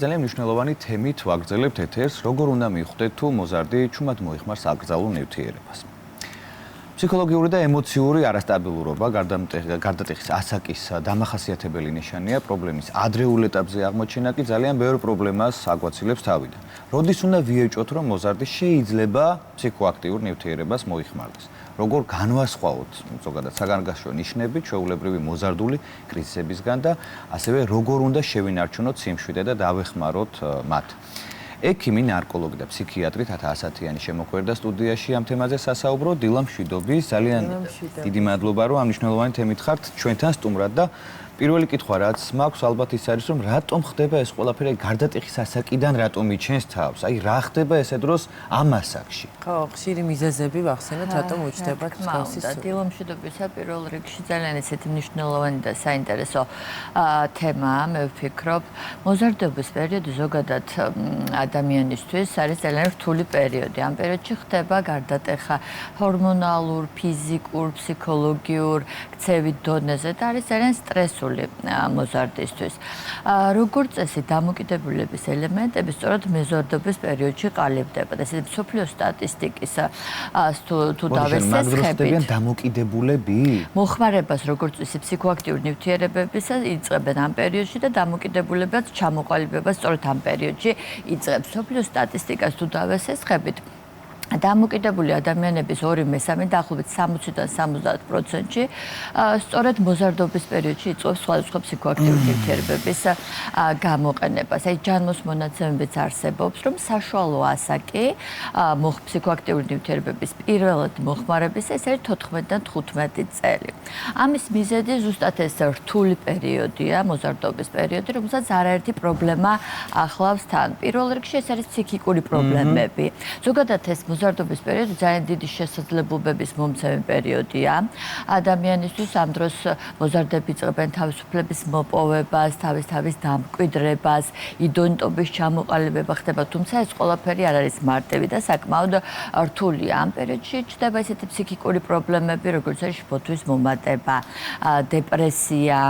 ძალიან მნიშვნელოვანი თემით ვაგრძელებთ ეთერს, როგორ უნდა მივხვდეთ თუ მოზარდი ჩუმად მოიხმარს აკრძალულ ნივთიერებას. ფსიქოლოგიური და ემოციური არასტაბილურობა გარდატეხის ასაკის დამახასიათებელი ნიშანია, პრობლემის ადრეულ ეტაპზე აღმოჩენა კი ძალიან ბევრ პრობლემას აგვაცილებს თავიდან. როდის უნდა ვიეჭოთ, რომ მოზარდი შეიძლება ფსიქოაქტიურ ნივთიერებას მოიხმარდეს? როგორ განვასხვაოთ ზოგადად საგანგაშო ნიშნები ჩვეულებრივი მოზარდული კრიზისებისგან და ასევე როგორ უნდა შევინარჩუნოთ სიმშვიდე და დავეხმაროთ მათ. ექიმი, ნარკოლოგი და ფსიქიატრი თათა ასათიანი შემოხვერდა სტუდიაში ამ თემაზე სასაუბრო. დილა მშვიდობის, ძალიან დიდი მადლობა, რომ ამ მნიშვნელოვანი თემით ხართ ჩვენთან სტუმრად და პირველი კითხვა რაც მაქვს ალბათ ის არის, რომ რატომ ხდება ეს ყველაფერი გარდატეხის ასაკიდან რატომ იჩენს თავს? აი რა ხდება ესე დროს ამ ასაკში? ხო, ხშირი მიზეზები ვახსენოთ, რატომ უჩნდება თავისი სული. დილა მშვიდობისა პირველ რიგში ძალიან ესეთი მნიშვნელოვანი და საინტერესო თემაა, მე ვფიქრობ. მოზარდობის პერიოდი ზოგადად ადამიანისთვის არის ძალიან რთული პერიოდი. ამ პერიოდში ხდება გარდატეხა ჰორმონალურ, ფიზიკურ, ფსიქოლოგიურ ქცევით დონეზე და არის ძალიან სტრესული მოზარდისთვის. როგორც წესი, დამოკიდებულების ელემენტები სწორედ მეზორდობის პერიოდში ყალიბდება და ესეთი მსოფლიო სტატისტიკის თუ დავესწრებით, დამოკიდებულები მოხმარებას როგორც წესი ფსიქოაქტიურ ნივთიერებებისას იწყებენ ამ პერიოდში და დამოკიდებულებაც ჩამოყალიბებას სწორედ ამ პერიოდში იწყებს. მსოფლიო სტატისტიკას თუ დავესწრებით, დამოკიდებული ადამიანების 2/3 დაახლოებით 60-დან 70%-ში სწორედ მოზარდობის პერიოდში იწყებს სხვადასხვა ფსიქოაქტიური ნივთიერებების გამოყენებას. აი ჯანმოს მონაცემებიც არსებობს, რომ საშუალო ასაკი ფსიქოაქტიური ნივთიერებების პირველად მოხმარების ეს არის 14-დან 15 წელი. ამის მიზეზი ზუსტად ეს რთული პერიოდია, მოზარდობის პერიოდი, რომელსაც არაერთი პრობლემა ახლავს თან. პირველ რიგში ეს არის ფსიქიკური პრობლემები. ზოგადად ეს მოზარდობის პერიოდი ძალიან დიდი შესაძლებლობების მომცემი პერიოდია. ადამიანისთვის ამ დროს მოზარდები იწყებენ თავისუფლების მოპოვებას, თავის დამკვიდრებას, იდენტობის ჩამოყალიბება ხდება, თუმცა ეს ყველაფერი არ არის მარტივი და საკმაოდ რთულია. ამ პერიოდში ჩნდება ესეთი ფსიქიკური პრობლემები, როგორც არის შფოთვის მომატება, დეპრესია,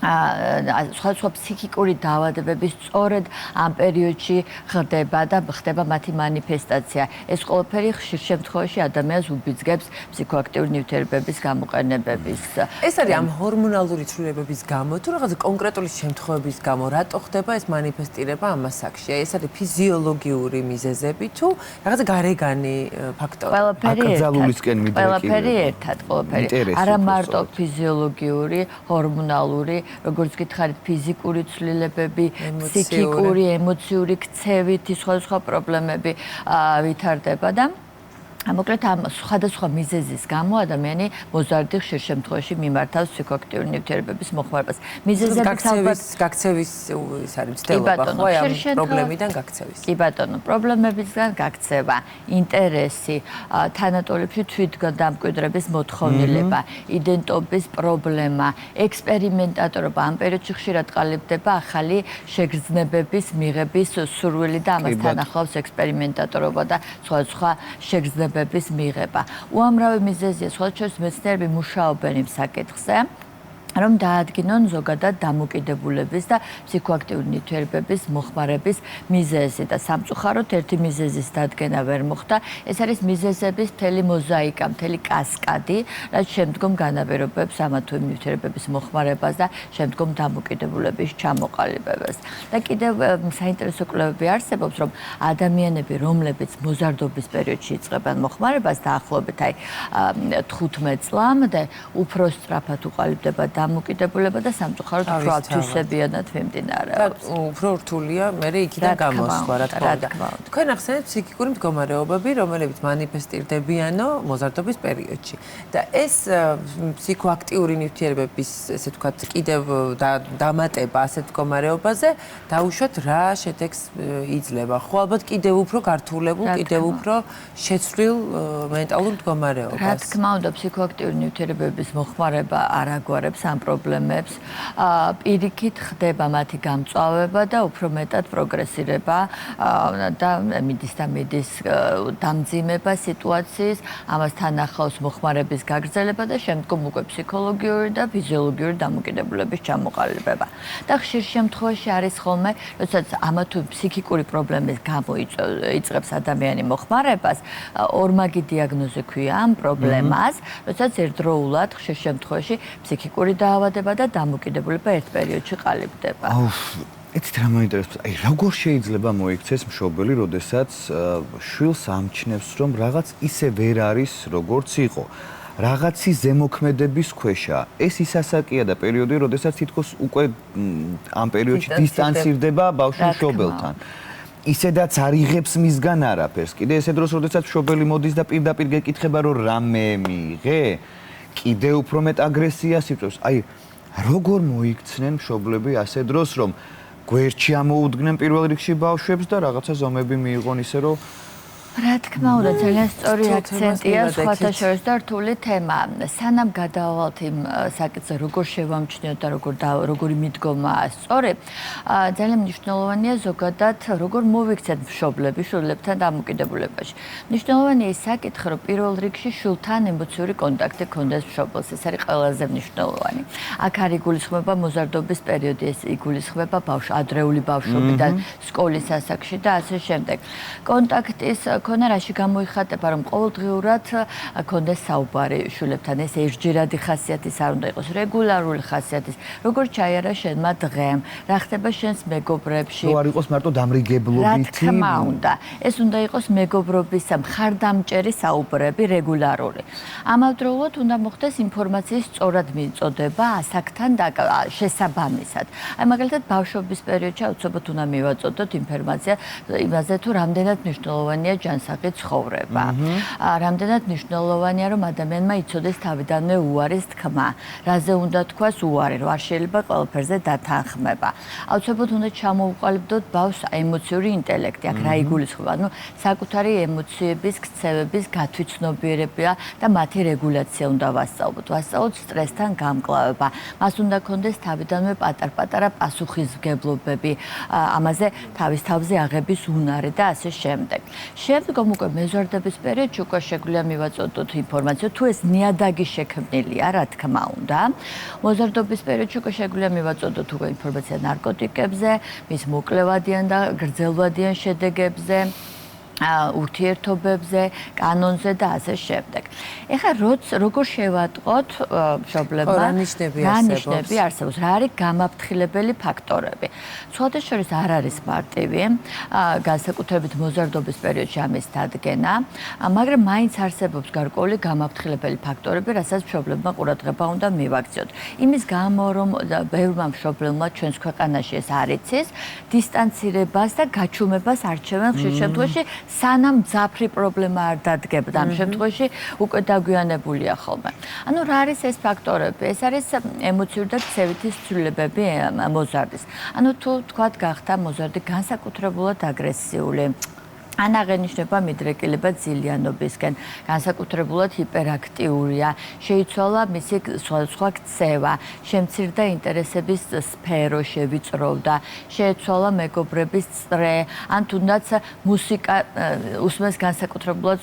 სხვადასხვა ფსიქიკური დაავადებები სწორედ ამ პერიოდში ხდება და ხდება მათი მანიფესტაცია. ეს ყველაფერი ხშირ შემთხვევაში ადამიანს უბიძგებს ფსიქოაქტიური ნივთიერებების გამოყენებების. ეს არის ამ ჰორმონალური ცვლილებების გამო თუ რაღაც კონკრეტული შემთხვევების გამო, რატო ხდება ეს მანიფესტირება ამ ასაკში? ეს არის ფიზიოლოგიური მიზეზები თუ რაღაც გარეგანი ფაქტორი? აკრძალულისკენ მიდრეკილი. ყველაფერი ერთად, ყველაფერი. არა მარტო ფიზიოლოგიური, ჰორმონალური, როგორც გითხარით, ფიზიკური ცვლილებები, ფსიქიკური, ემოციური ქცევითი სხვადასხვა პრობლემები ვითარდება და მოკლედ ამ სხვადასხვა მიზეზის გამო ადამიანი მოზარდი ხშირ შემთხვევაში მიმართავს ფსიქოაქტიური ნივთიერებების მოხმარებას. გაქცევის ის არის მცდელობა, ხო, ამ პრობლემიდან გაქცევის. კი ბატონო, პრობლემებისგან გაქცევა, ინტერესი, თანატოლებში თვითგამკვიდრების მოთხოვნილება, იდენტობის პრობლემა, ექსპერიმენტატორობა. ამ პერიოდში ხშირად ყალიბდება ახალი შეგრძნებების მიღების სურვილი და ამასთან ახლავს ექსპერიმენტატორობა და სხვადასხვა შეგრძნებების მიღება. უამრავი მიზეზია, სხვადასხვა მეცნიერები მუშაობენ იმ საკითხზე, რომ დაადგინონ ზოგადად დამოკიდებულების და ფსიქოაქტიური ნივთიერებების მოხმარების მიზეზი და სამწუხაროდ ერთი მიზეზის დადგენა ვერ მოხდა. ეს არის მიზეზების მთელი მოზაიკა, მთელი კასკადი, რაც შემდგომ განაპირობებს ამა თუ იმ ნივთიერებების მოხმარებას და შემდგომ დამოკიდებულების ჩამოყალიბებას. და კიდევ საინტერესო კვლევები არსებობს, რომ ადამიანები, რომლებიც მოზარდობის პერიოდში იწყებენ მოხმარებას დაახლოებით 15 წლამდე, უფრო სწრაფად უყალიბდება დამოკიდებულება და სამწუხაროდ უფრო ათვისებიანად მიმდინარეობს. უფრო რთულია მე იქიდან გამოსვლა, რა თქმა უნდა. თქვენ ახსენეთ ფსიქიკური მდგომარეობები, რომლებიც მანიფესტირდებიანო მოზარდობის პერიოდში. და ეს ფსიქოაქტიური ნივთიერებების, ესე ვთქვათ, კიდევ დამატება ასეთ მდგომარეობაზე, დაუშვათ რა შედეგს იძლევა. ხო, ალბათ კიდევ უფრო გართულებულ, კიდევ უფრო შეცვლილ მენტალურ მდგომარეობას. რა თქმა უნდა, ფსიქოაქტიური ნივთიერებების მოხმარება არ აგვარებს ამ პრობლემებს, პირიქით ხდება მათი გამწვავება და უფრო მეტად პროგრესირება და მიდის დამძიმება სიტუაციის, ამასთან ახლავს მოხმარების გაგრძელება და შემდგომ უკვე ფსიქოლოგიური და ფიზიოლოგიური დამოკიდებულების ჩამოყალიბება. და ხშირ შემთხვევაში არის ხოლმე, როდესაც ამა თუ ფსიქიკური პრობლემის გამო იწყებს ადამიანი მოხმარებას, ორმაგი დიაგნოზი ქვია ამ პრობლემას, როდესაც ერთდროულად ხშირ შემთხვევაში ფსიქიკური დაავადება და დამოკიდებულება ერთ პერიოდში ყალიბდება. იცით რა მაინტერესებს? აი, როგორ შეიძლება მოიქცეს მშობელი, როდესაც შვილს ამჩნევს, რომ რაღაც ისე ვერ არის, როგორც იყო. რაღაცის ზემოქმედების ქვეშა. ეს ის ასაკია და პერიოდი, როდესაც თითქოს უკვე ამ პერიოდში დისტანცირდება ბავშვი მშობელთან. ისედაც არ იღებს მისგან არაფერს. კიდე ესე დროს, როდესაც მშობელი მოდის და პირდაპირ გეკითხება, რომ რამე მიიღე, კიდე უფრო მეტ აგრესიას იწვევს. აი, როგორ მოიქცნენ მშობლები ასე დროს, რომ გვერდში ამოუდგნენ პირველ რიგში ბავშვებს და რაღაცა ზომები მიიღონ ისე, რომ რა თქმა უნდა, ძალიან სწორი აქცენტია, სხვათა შორის და რთული თემა. სანამ გადავალთ იმ საკითხზე, როგორ შევამჩნიოთ და როგორი მიდგომაა სწორი, ძალიან მნიშვნელოვანია ზოგადად, როგორ მოვიქცეთ მშობლები შვილებთან დამოკიდებულებაში. მნიშვნელოვანია ის საკითხი, რომ პირველ რიგში შვილთან ემოციური კონტაქტი გქონდეს მშობელს, ეს არის ყველაზე მნიშვნელოვანი. აქ არ იგულისხმება მოზარდობის პერიოდი, ეს იგულისხმება ადრეული ბავშვობიდან სკოლის ასაკში და ასე შემდეგ. კონტაქტის ქონა რაში გამოიხატება, რომ ყოველდღიურად გქონდეს საუბარი შვილებთან, ეს ერთჯერადი ხასიათის არ უნდა იყოს, რეგულარული ხასიათის, როგორ ჩაიარა შენმა დღემ, რა ხდება შენს მეგობრებში. რო არ იყოს მარტო დამრიგებლობითი. რა თქმა უნდა, ეს უნდა იყოს მეგობრობის მხარდამჭერი საუბრები რეგულარული. ამავდროულად უნდა მოხდეს ინფორმაციის სწორად მიწოდება ასაკთან შესაბამისად. აი მაგალითად ბავშვობის პერიოდში აუცილებლად უნდა მივაწოდოთ ინფორმაცია იმაზე თუ რამდენად მნიშვნელოვანია ჯანსაღი ცხოვრება. რამდენად მნიშვნელოვანია, რომ ადამიანმა იცოდეს თავიდანვე უარის თქმა, რაზე უნდა თქვას უარი, რომ არ შეიძლება ყველაფერზე დათანხმება. აუცილებლად უნდა ჩამოუყალიბდოთ ბავშვს ემოციური ინტელექტი, აქ რა იგულისხმება, ანუ საკუთარი ემოციების, ქცევების გათვითცნობიერება და მათი რეგულაცია უნდა ვასწავლოთ. ვასწავლოთ სტრესთან გამკლავება. მას უნდა ქონდეს თავიდანვე პატარ-პატარა პასუხისმგებლობები, ამაზე თავის თავზე აღების უნარი და ასე შემდეგ. შემდგომ უკვე მეზვარდების პერიოდში უკვე შეგვიძლია მივაწოდოთ ინფორმაცია, თუ ეს ნიადაგი შექმნილია, რა თქმა უნდა. მოზარდობის პერიოდში უკვე შეგვიძლია მივაწოდოთ უკვე ინფორმაცია ნარკოტიკებზე, მის მოკლევადიან და გრძელვადიან შედეგებზე. ურთიერთობებზე, კანონზე და ასე შემდეგ. ეხლა როგორ შევატყოთ მშობლებმა რა ნიშნები არსებობს, რა არის გამაფრთხილებელი ფაქტორები. სხვადასხვა არ არის მარტივი, განსაკუთრებით მოზარდობის პერიოდში ამის დადგენა, მაგრამ მაინც არსებობს გარკვეული გამაფრთხილებელი ფაქტორები, რასაც მშობლებმა ყურადღება უნდა მივაქციოთ. იმის გამო, რომ ბევრმა მშობლებმა ჩვენს ქვეყანაში ეს არ იცის, დისტანცირებას და გაჩუმებას არჩევენ ხშირ შემთხვევაში სანამ მძაფრი პრობლემა არ დადგებდა, ამ შემთხვევაში უკვე დაგვიანებულია ხოლმე. ანუ რა არის ეს ფაქტორები? ეს არის ემოციური და ქცევითი ცვლილებები მოზარდის. ანუ თუ თქვათ გახდა მოზარდი განსაკუთრებულად აგრესიული, ან აღენიშნება მიდრეკილება ძილიანობისკენ, განსაკუთრებულად ჰიპერაქტიურია, შეიცვალა მისი სხვადასხვა ქცევა, შემცირდა ინტერესების სფერო, შევიწროვდა, შეეცვალა მეგობრების წრე, ან თუნდაც მუსიკა უსმენს განსაკუთრებულად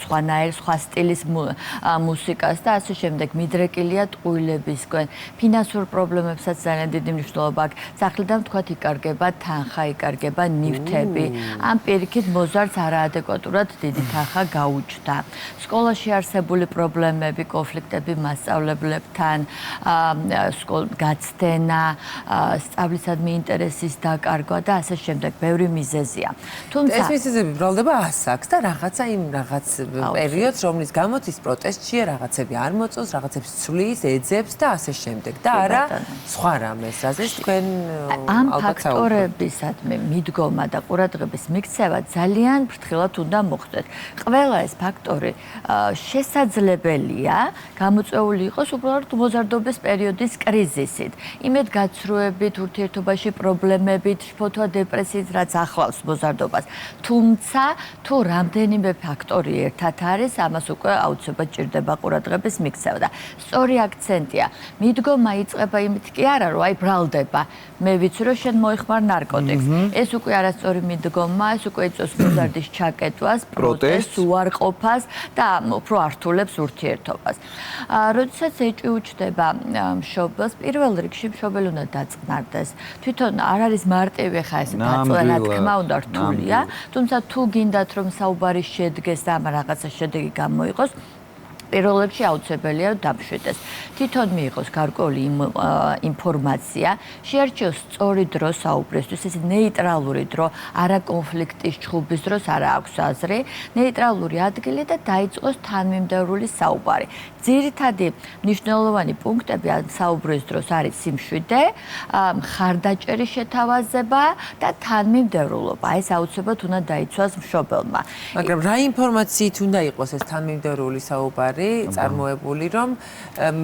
სხვანაირ, სხვა სტილის მუსიკას და ასე შემდეგ. მიდრეკილია ტყუილებისკენ, ფინანსურ პრობლემებსაც ძალიან დიდი მნიშვნელობა აქვს. სახლიდან თქვათ იკარგება თანხა, იკარგება ნივთები, ან პირიქით მოზარდს არაადეკვატურად დიდი თანხა გაუჩნდა. სკოლაში არსებული პრობლემები, კონფლიქტები მასწავლებლებთან, გაცდენა, სწავლისადმი ინტერესის დაკარგვა და ასე შემდეგ, ბევრი მიზეზია. თუმცა ეს მიზეზები ბრალდება ასაკს და რაღაც პერიოდს, რომლის გამოც ის პროტესტშია, რაღაცები არ მოწონს, რაღაცებს ცვლის, ეძებს და ასე შემდეგ. და არა სხვა რამეს, რაზეც თქვენ ამ ფაქტორებისადმი მიდგომა და ყურადღების მიქცევა ძალიან ფრთხილად უნდა მოხდეს. ყველა ეს ფაქტორი შესაძლებელია გამოწვეული იყოს უბრალოდ მოზარდობის პერიოდის კრიზისით, იმედგაცრუებით, ურთიერთობაში პრობლემებით, შფოთვა დეპრესიით, რაც ახლავს მოზარდობას. თუმცა თუ რამდენიმე ფაქტორი ერთად არის, ამას უკვე აუცილებლად ჭირდება ყურადღების მიქცევა და სწორი აქცენტია. მიდგომა იწყება იმით კი არა, რომ აი ბრალდება. მე ვიცი, რომ შენ მოიხმარ ნარკოტიკს. ეს უკვე არასწორი მიდგომა, ეს უკვე იწვევს მოზარდის ჩაკეტვას, პროტესტს, უარყოფას და უფრო ართულებს ურთიერთობას. როდესაც ეჭვი უჩნდება მშობელს, პირველ რიგში მშობელი უნდა დაწყნარდეს. თვითონ არ არის მარტივი ხა ეს დაწყვეტა, თქმა უნდა რთულია, თუმცა თუ გინდათ რომ საუბარი შედგეს და ამ რაღაცა შედეგი გამოიღოს, პირველ რიგში აუცილებელია დამშვიდეს. თვითონ მიიღოს გარკვეული ინფორმაცია, შეარჩიოს სწორი დრო საუბრისთვის, ეს ნეიტრალური დრო, არა კონფლიქტის ჩხუბის დროს, არა აქვს აზრი, ნეიტრალური ადგილი და დაიწყოს თანმიმდევრული საუბარი. ძირითადი მნიშვნელოვანი პუნქტები ან საუბრის დროს არის სიმშვიდე, მხარდაჭერის შეთავაზება და თანმიმდევრულობა. ეს აუცილებლად უნდა დაიცვას მშობელმა. მაგრამ რა ინფორმაციით უნდა იყოს ეს თანმიმდევრული საუბარი? წარმოებული რომ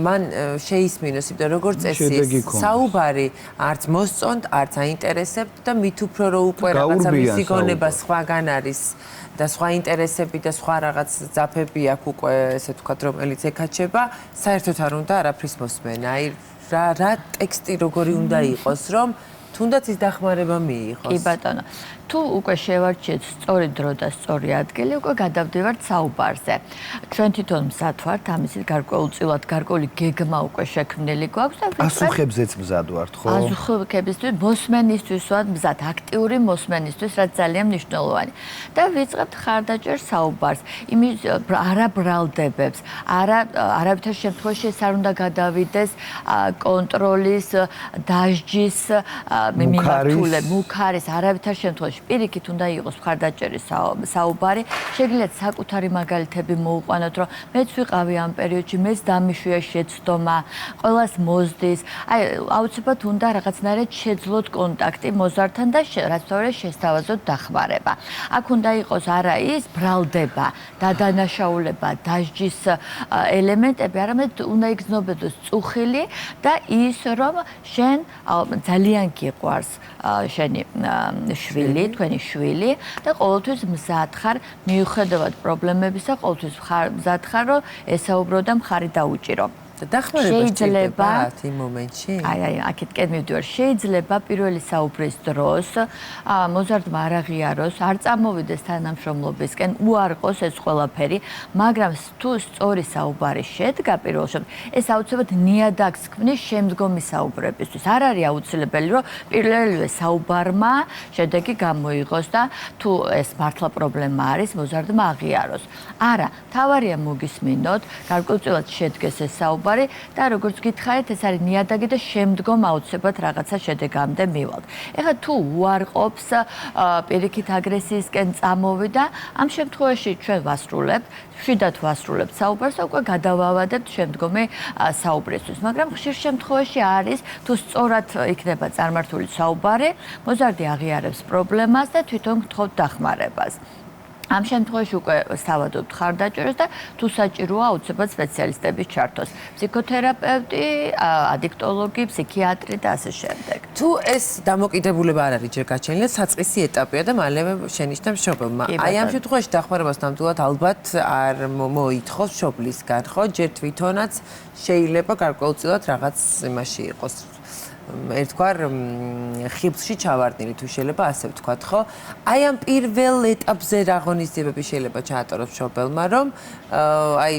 მან შეისმინოს, იმიტომ როგორც წესი საუბარი არც მოსწონთ, არც აინტერესებთ და მით უფრო რომ უკვე რაღაცა მისი გონება სხვაგან არის და სხვა ინტერესები და სხვა რაღაც ძაფები აქვს უკვე ესე ვთქვათ, რომელიც ეკაჩება, საერთოდ არ უნდა არაფრის მოსმენა. აი რა ტექსტი როგორი უნდა იყოს, რომ თუნდაც ის დახმარება მიიღოს. კი ბატონო. თუ უკვე შევარჩიეთ სწორი დრო და სწორი ადგილი, უკვე გადავდივართ საუბარზე. ჩვენ თვითონ მზად ვართ, ამისით გარკვეულწილად გარკვეული გეგმა უკვე შექმნილი გვაქვს და პასუხებზეც მზად ვართ, ხო? პასუხებისთვის, მოსმენისთვის ვართ მზად, აქტიური მოსმენისთვის, რაც ძალიან მნიშვნელოვანი. და ვიწყებთ ხარდაჭერ საუბარს, იმის არა ბრალდებებს, არავითარ შემთხვევაში ეს არ უნდა გადავიდეს კონტროლის, დასჯის მიმართულებით, მუქარის, არავითარ შემთხვევაში პირიქით უნდა იყოს მხარდაჭერის საუბარი. შეგიძლიათ საკუთარი მაგალითები მოუყვანოთ, რომ მეც ვიყავი ამ პერიოდში, მეც დამიშვია შეცდომა, ყველას მოზდის. აი, აუცილებლად უნდა რაღაცნაირად შეძლოთ კონტაქტი მოზარდთან და რაც თორე შესთავაზოთ დახმარება. აქ უნდა იყოს არა ის ბრალდება, დადანაშაულება, დასჯის ელემენტები, არამედ უნდა იგრძნობოდოს წუხილი და ის, რომ შენ ძალიან გიყვარს შენი შვილი, თქვენი შვილი და ყოველთვის მზად ხარ მიუხედავად პრობლემებისა, ყოველთვის მზად ხარ, რომ ესაუბრო და მხარი დაუჭირო. დახმარება შეიძლება იმ მომენტში? აი, აქეთკენ მივდივარ. შეიძლება პირველი საუბრის დროს მოზარდმა არ აღიაროს, არ წამოვიდეს თანამშრომლობისკენ, უარყოს ეს ყველაფერი, მაგრამ თუ სწორი საუბარი შედგა პირველ რიგში, ეს აუცილებლად ნიადაგს ქმნის შემდგომი საუბრებისთვის. არ არის აუცილებელი, რომ პირველივე საუბარმა შედეგი გამოიღოს და თუ ეს მართლა პრობლემა არის, მოზარდმა აღიაროს. არა, თავარია მოგისმინოთ, გარკვეულწილად შედგეს ეს საუბარი და როგორც გითხარით, ეს არის ნიადაგი და შემდგომ აუცილებლად რაღაცა შედეგამდე მივალთ. ეხლა თუ უარყოფს, პირიქით აგრესიისკენ წამოვიდა, ამ შემთხვევაში ჩვენ ვასრულებთ, მშვიდად ვასრულებთ საუბარს და უკვე გადავავადებთ შემდგომი საუბრისთვის. მაგრამ ხშირ შემთხვევაში არის, თუ სწორად იქნება წარმართული საუბარი, მოზარდი აღიარებს პრობლემას და თვითონ გთხოვთ დახმარებას. ამ შემთხვევაში უკვე სავადობთ ხარდაჭერას და თუ საჭიროა აუცილებლად სპეციალისტების ჩართვას. ფსიქოთერაპევტი, ადიქტოლოგი, ფსიქიატრი და ასე შემდეგ. თუ ეს დამოკიდებულება არ არის ჯერ გაჩენილი, საწყისი ეტაპია და მალევე შენიშნა მშობელმა. აი ამ შემთხვევაში დახმარებას ნამდვილად ალბათ არ მოითხოვს მშობლისგან, ხო? ჯერ თვითონაც შეიძლება გარკვეულწილად რაღაც იმაში იყოს. ერთგვარ ხიბლში ჩავარდნილი თუ შეიძლება ასე ვთქვათ, ხო? აი ამ პირველ ეტაპზე რა ღონისძიებები შეიძლება ჩაატაროს მშობელმა, რომ აი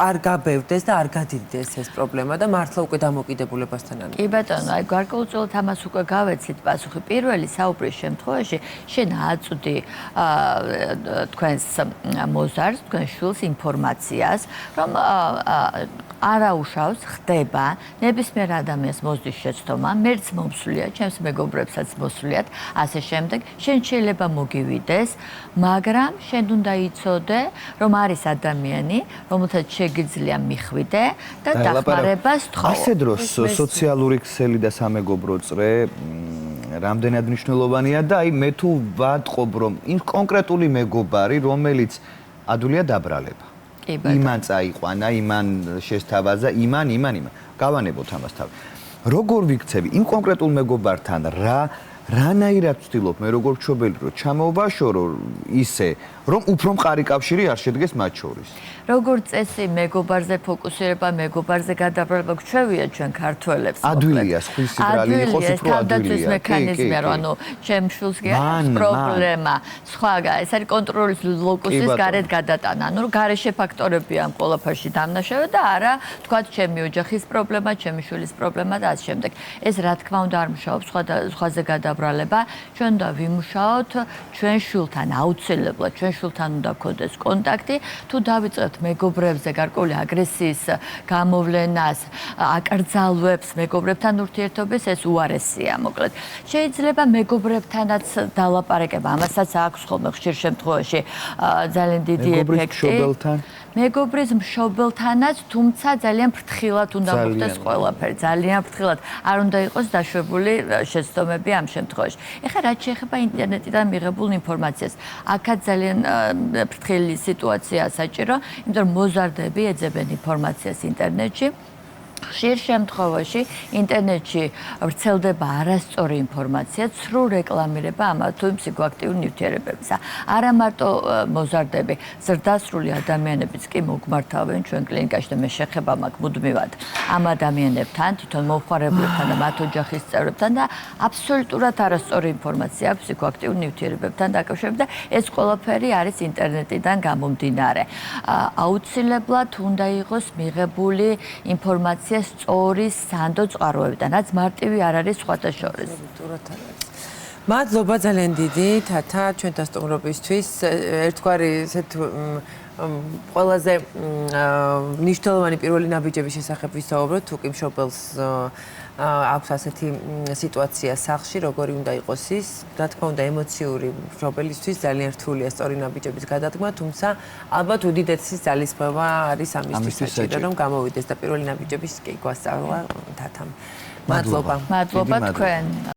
არ გაბევდეს და არ გადიდეს ეს პრობლემა და მართლა უკვე დამოკიდებულებასთან არის. კი ბატონო, აი გარკვეულწილად ამას უკვე გავეცით პასუხი. პირველი საუბრის შემთხვევაში შენ აწვდი თქვენს მოზარდს, თქვენ შვილს ინფორმაციას, რომ არაუშავს ხდება ნებისმიერ ადამიანს მოზდის შეცდომა, მერც მომსვლია, ჩემს მეგობრებსაც მოსვლიათ, ასე შემდეგ. შენ შეიძლება მოგივიდეს, მაგრამ შენ უნდა იცოდე, რომ არის ადამიანი, რომელსაც შეგიძლია მიხვიდე და დახმარებას თხოვო. ასე დროს სოციალური ქსელი და სამეგობრო წრე რამდენად მნიშვნელოვანია და აი მე თუ ვატყობ რომ იმ კონკრეტული მეგობარი რომელიც ადვილია დაბრალება. იმან წაიყვანა, იმან შესთავაზა, იმან. გავანებოთ ამას თავი. როგორ ვიქცევი იმ კონკრეტულ მეგობართან რანაირად ვცდილობ მე როგორ მშობელი რომ ჩამოვაშორო ისე რომ უფრო მყარი კავშირი არ შედგეს მათ შორის. როგორც წესი მეგობარზე ფოკუსირება, მეგობარზე გადაბრალება გვჩვევია ჩვენ ქართველებს. ადვილია სხვისი ბრალი იყოს უფრო ადვილია. თავდაცვის მექანიზმი რა, ანუ ჩემ შულს გეყავს პრობლემა. სხვა ეს არის კონტროლის ლოკუსის გარეთ გადატანა. ანუ გარეშე ფაქტორები ამ ყველაფერში დამნაშავე და არა თქვათ ჩემი ოჯახის პრობლემა, ჩემი შვილის პრობლემა და ასე შემდეგ. ეს რა თქმა უნდა არ მუშაობს სხვაზე გადაბრალება. ჩვენ უნდა ვიმუშაოთ ჩვენ შულთან აუცილებლად ჩვენ შულთან უნდა გქონდეს კონტაქტი. თუ დავიწყებთ მეგობრებზე გარკვეული აგრესიის გამოვლენას, აკრძალვებს მეგობრებთან ურთიერთობის, ეს უარესია, მოკლედ. შეიძლება მეგობრებთანაც დალაპარაკება, ამასაც აქვს ხოლმე ხშირ შემთხვევაში ძალიან დიდი ეფექტი. მეგობრის მშობელთანაც, თუმცა ძალიან ფრთხილად უნდა მოხდეს ყველაფერი, ძალიან ფრთხილად. არ უნდა იყოს დაშვებული შეცდომები ამ შემთხვევაში. ეხლა რაც შეეხება ინტერნეტიდან მიღებულ ინფორმაციას, აქაც ძალიან ფრთხილი სიტუაციაა საჭირო, იმიტომ რომ მოზარდები ეძებენ ინფორმაციას ინტერნეტში. ხშირ შემთხვევაში ინტერნეტში ვრცელდება არასწორი ინფორმაცია, ცრუ რეკლამირება ამა თუ იმ ფსიქოაქტიურ ნივთიერებებისა. არა მარტო მოზარდები, ზრდასრული ადამიანებიც კი მოგმართავენ ჩვენ კლინიკაში და მე შეხება მაქვს მუდმივად ამ ადამიანებთან, თვითონ მომხმარებლებთან და მათ ოჯახის წევრებთან და აბსოლუტურად არასწორი ინფორმაცია აქვს ფსიქოაქტიურ ნივთიერებებთან დაკავშირებით და ეს ყველაფერი არის ინტერნეტიდან გამომდინარე. აუცილებლად უნდა იყოს მიღებული ინფორმაცია სწორი სანდო წყაროებიდან, რაც მარტივი არ არის სხვათა შორის. მადლობა ძალიან დიდი თათა ჩვენთან სტუმრობისთვის. ერთგვარი ესეთ ყველაზე მნიშვნელოვანი პირველი ნაბიჯების შესახებ ვისაუბროთ, თუ კი მშობელს აქვს ასეთი სიტუაცია სახლში, როგორი უნდა იყოს ის, რა თქმა უნდა, ემოციური მშობელისთვის ძალიან რთულია სწორი ნაბიჯების გადადგმა, თუმცა ალბათ უდიდესი ძალისხმევა არის ამისთვის საჭირო, რომ გამოვიდეს და პირველი ნაბიჯების კი გვასწავლა თათამ. მადლობა. მადლობა თქვენ.